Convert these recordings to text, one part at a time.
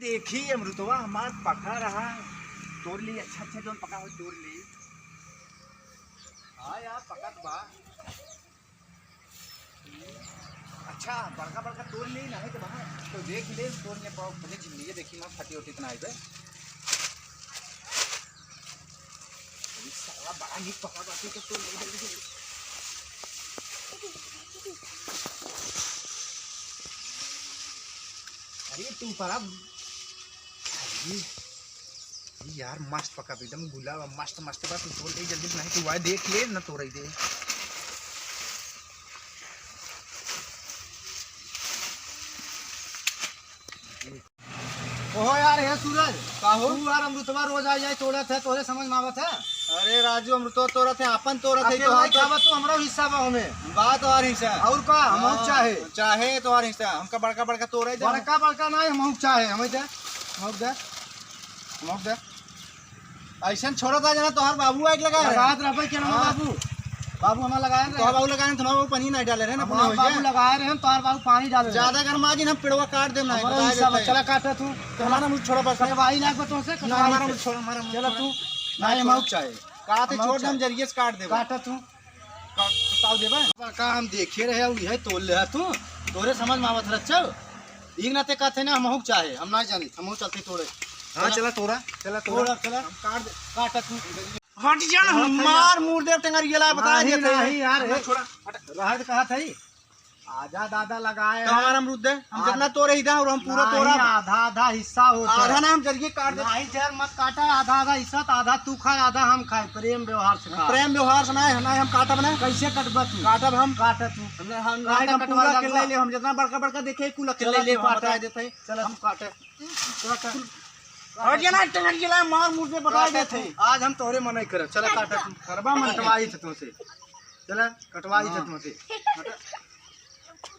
देखी अमृतवा हमार पका रहा तोड़ ली। अच्छा अच्छा जो पका हो तोड़ ली। हाँ यार पका तो बा। अच्छा बड़का बड़का तोड़ ली नहीं तो बना तो देख ले तोड़ने पाओ बने जिंदगी देखी ना फटी उठी इतना आए साला बड़ा नहीं पका बाकी के तो नहीं जल्दी जल्दी। अरे तू पर यार मस्त पका एकदम गुलाब मस्त मस्त बात तू तोड़ दे जल्दी नहीं तू आए देख ले ना तोड़ दे। ओहो यार हे सूरज काहो तू यार अमृतवा रोज आ जाए तोड़त है तोरे समझ में आवत है। अरे राजू अमृतवा तोड़त है अपन तोड़त है अकेला खावा तो हमरो हिस्सा बा हमें बात और हिस्सा और का हम चाहे चाहे तो और हिस्सा हमका बड़का बड़का तोड़े दे बड़का बड़का नहीं हम चाहे हमें दे हम दे ऐसा छोड़त आ जाना तोहर बाबू आके लगा रात रहे के ना बाबू बाबू हमारा लगाए रहे तोहर बाबू लगाए तुम्हारा बाबू पानी नहीं डाले रहे ना हमारा बाबू लगाए रहे तोहर बाबू पानी डाले ज्यादा गर्म आ जी हम पेड़वा काट देम ना हमारा हिस्सा बा चला काटा तू हमारा मुझ छोड़ा बस कटवाई लाग तो से ना हमारा मुझ छोड़ हमारा चला तू नहीं हम चाहे काटे छोड़ दे हम जरिए से काट दे काटा तू बताओ देबे बड़का हम देखे रहे और यही तोड़ ले तू तोरे समझ में आवत रह चल एक नाते कहते ना हम चाहे हम नहीं जानी हम चलते तोड़े। हां चला तोड़ा चला काट दे काटा तू हट जा ना मार मुड़ दे टेंगरिया ला बता दे नहीं यार छोड़ा रहत कहा था आजा दादा लगाए तो हमारा अमरूद दे हम जितना तोड़े ही और हम पूरा तोड़ा आधा आधा हिस्सा होता आधा ना हम जरिए काट दे नहीं जर मत काटा आधा आधा हिस्सा तो आधा तू खाए आधा हम खाए प्रेम व्यवहार से खा। प्रेम व्यवहार से ना हम काटब ना कैसे कटबा तू काटब हम काटा तू हम काटा पूरा कटवा के ले ले हम जितना बड़का बड़का देखे कुल के ले ले बता देते चल हम काटे और ये ना टेंगरिया ला मार मुड़ दे बता देते आज हम तोरे मन नहीं करे चल काटा तू करबा मन कटवाई थे तुमसे चल कटवाई थे तुमसे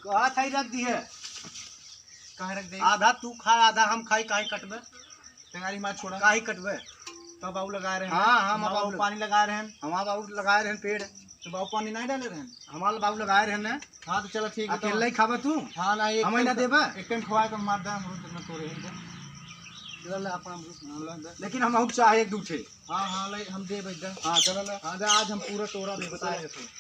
कहा था रख दी है कहां रख दे आधा तू खाए आधा हम खाई काहे कटबे टेंगरी मार छोड़ा काहे कटबे तो बाबू लगा रहे हैं हाँ हाँ हम बाबू पानी लगा रहे हैं हमारा बाबू लगाए रहे पेड़ तो बाबू पानी नहीं डाले रहे हैं हमारा बाबू लगाए रहे ना हाँ तो चलो ठीक है अकेले ही खाबे तू हाँ ना एक हमें ना देबे एक टाइम खवा के मार दे अमरूद न तोड़े हैं चल अपन अमरूद लेकिन हम चाहे एक दूठे हाँ हाँ ले हम दे भाई हाँ चल हाँ दे आज हम पूरा तोड़ा दे बता देते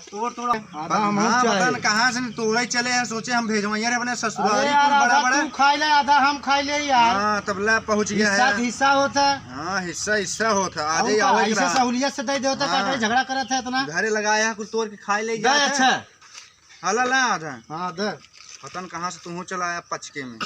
तोड़ तोड़ा हम चाहे कहां से तोड़े चले हैं सोचे हम भेजवाइए रे अपने ससुराल बड़ा बड़ा तू खाई ले आधा हम खाई ले यार हां तबला पहुंच गया है हिस्सा होता है हां हिस्सा होता आज ही आवे ऐसे सहूलियत से दे देता काटे झगड़ा करत है इतना घरे लगाया कुछ तोड़ के खाई ले जा अच्छा हला ला आधा हां दे पतन कहां से तू चलाया पचके में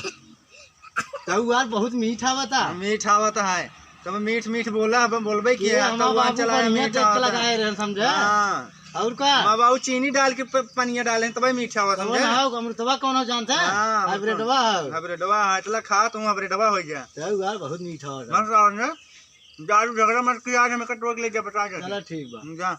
तो यार बहुत मीठा बता मीठा होता है तब मीठ मीठ बोला अब बोलबे कि हमारा चलाया मीठा लगाए रहे समझे हां और का बाबू चीनी डाल के पनिया डाले तब मीठा हुआ समझे हां अमृतवा कौन जानता है हाइब्रिडवा हाइब्रिडवा इतला खा तू हाइब्रिडवा हो गया तो यार बहुत मीठा हो बस और ना दारू झगड़ा मत किया आज हमें कटवा के ले जा बता चलो ठीक बा जा